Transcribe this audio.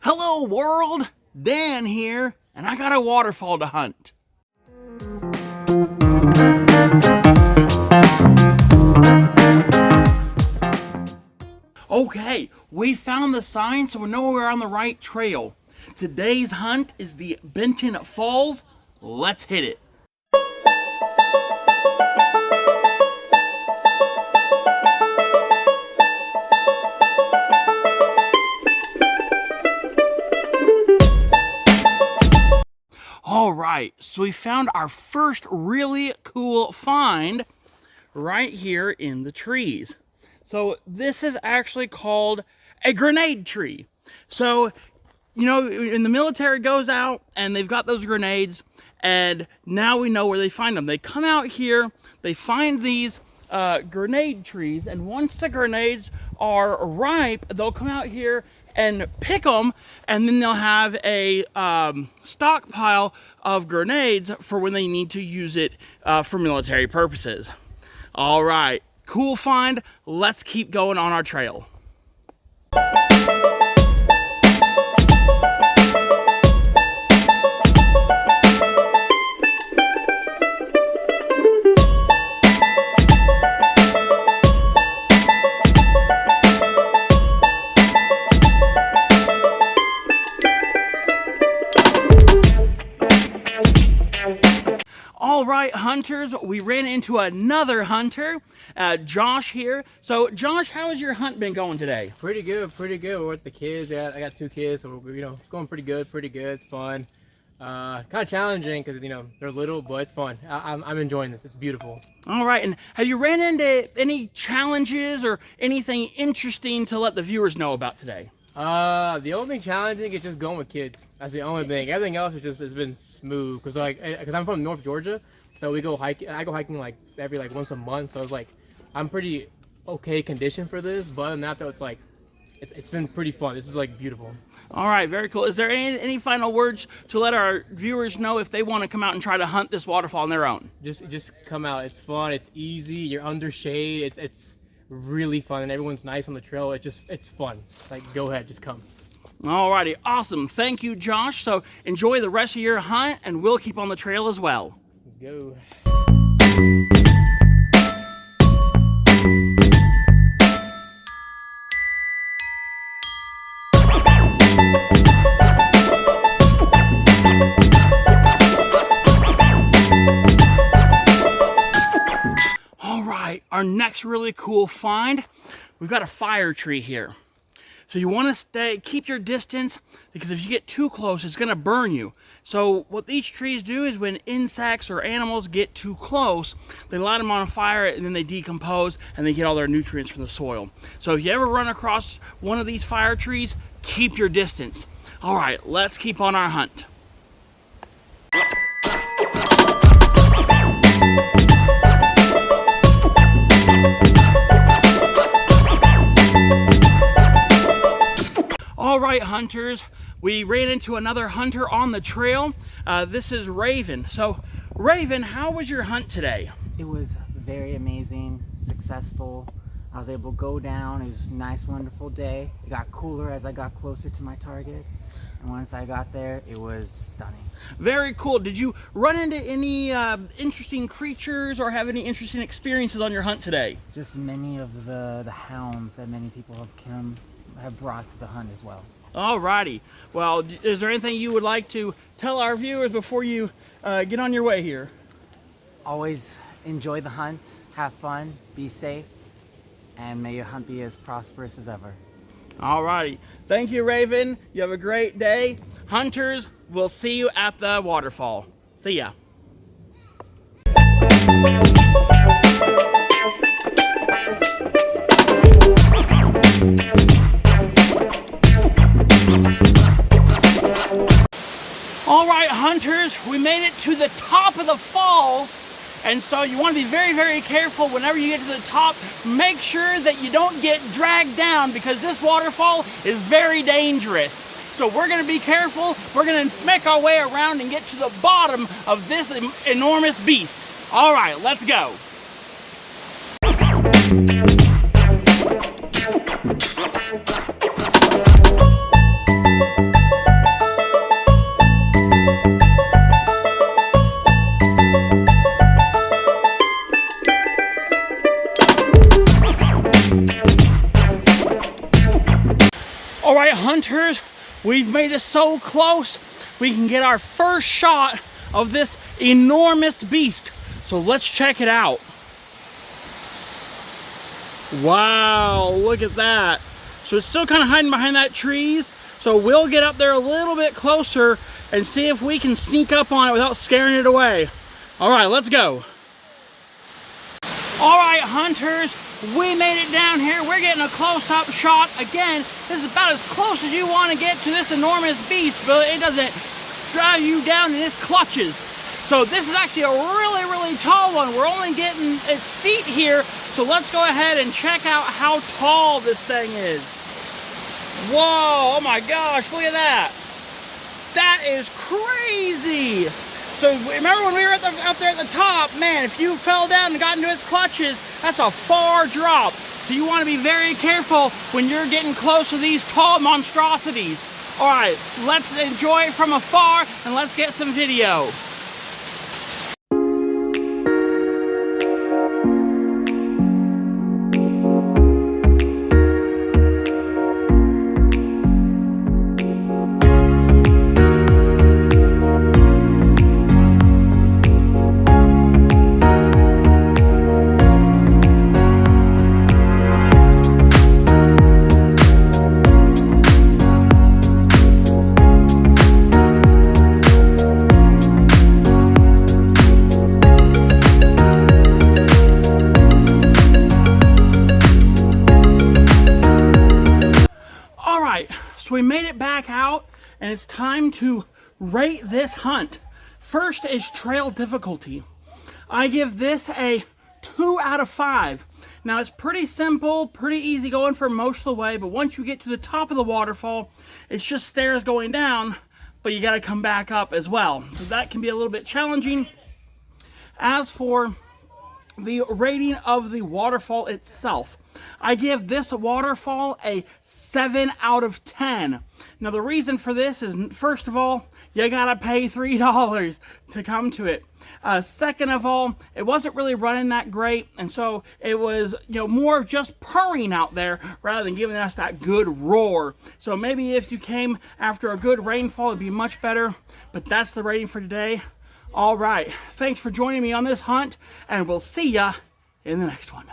Hello world, Dan here, and I got a waterfall to hunt. Okay, we found the sign, so we know we're on the right trail. Today's hunt is the Benton Falls. Let's hit it. All right, so we found our first really cool find right here in the trees. So this is actually called a grenade tree. So, you know, when the military goes out and they've got those grenades, and now we know where they find them. They come out here, they find these grenade trees, and once the grenades are ripe, they'll come out here and pick them, and then they'll have a stockpile of grenades for when they need to use it for military purposes. All right, cool find. Let's keep going on our trail. All right, hunters, we ran into another hunter, Josh here. So, Josh, how has your hunt been going today? Pretty good, pretty good. We're with the kids. I got 2 kids, so we're, it's going pretty good, It's fun. Kind of challenging because, they're little, but it's fun. I'm enjoying this. It's beautiful. All right, and have you ran into any challenges or anything interesting to let the viewers know about today? The only thing challenging is just going with kids. That's the only thing. Everything else has been smooth. Cause I'm from North Georgia, so we go hiking. I go hiking every once a month. So I'm pretty okay condition for this. But other than that, though, it's been pretty fun. This is beautiful. All right, very cool. Is there any final words to let our viewers know if they want to come out and try to hunt this waterfall on their own? Just come out. It's fun. It's easy. You're under shade. It's really fun, and everyone's nice on the trail. It's fun. Go ahead, just come. Alrighty, awesome. Thank you, Josh. So enjoy the rest of your hunt, and we'll keep on the trail as well. Let's go. Our next really cool find, we've got a fire tree here. So you want to keep your distance, because if you get too close, it's going to burn you. So what these trees do is when insects or animals get too close, they light them on fire and then they decompose and they get all their nutrients from the soil. So if you ever run across one of these fire trees, keep your distance. All right, let's keep on our hunt. All right, hunters, we ran into another hunter on the trail. This is Raven. So, Raven, how was your hunt today? It was very amazing, successful. I was able to go down. It was a nice, wonderful day. It got cooler as I got closer to my targets. And once I got there, it was stunning. Very cool. Did you run into any interesting creatures or have any interesting experiences on your hunt today? Just many of the hounds that many people have brought to the hunt as well. Alrighty. Well, is there anything you would like to tell our viewers before you get on your way here? Always enjoy the hunt, have fun, be safe, and may your hunt be as prosperous as ever. Alrighty. Thank you, Raven. You have a great day. Hunters, we'll see you at the waterfall. See ya. All right, hunters, we made it to the top of the falls, and so you want to be very, very careful whenever you get to the top. Make sure that you don't get dragged down, because this waterfall is very dangerous. So we're going to be careful. We're going to make our way around and get to the bottom of this enormous beast. All right, let's go. hunters, we've made it so close we can get our first shot of this enormous beast. So let's check it out. Wow, look at that. So it's still kind of hiding behind that trees. So we'll get up there a little bit closer and see if we can sneak up on it without scaring it away. All right, let's go. All right, hunters, we made it down here. We're getting a close-up shot. Again, this is about as close as you want to get to this enormous beast, but it doesn't drive you down in its clutches. So this is actually a really, really tall one. We're only getting its feet here, so let's go ahead and check out how tall this thing is. Whoa, oh my gosh, look at that. That is crazy. So remember when we were up there at the top, man, if you fell down and got into its clutches, that's a far drop. So you want to be very careful when you're getting close to these tall monstrosities. All right, let's enjoy it from afar and let's get some video. So we made it back out and it's time to rate this hunt. First is trail difficulty. I give this a 2 out of 5. Now it's pretty simple, pretty easy going for most of the way, but once you get to the top of the waterfall, it's just stairs going down, but you gotta come back up as well. So that can be a little bit challenging. As for the rating of the waterfall itself, I give this waterfall a 7 out of 10. Now the reason for this is, first of all, you gotta pay $3 to come to it. Second of all, it wasn't really running that great, and so it was, more of just purring out there rather than giving us that good roar. So maybe if you came after a good rainfall, it'd be much better, but that's the rating for today. All right, thanks for joining me on this hunt, and we'll see ya in the next one.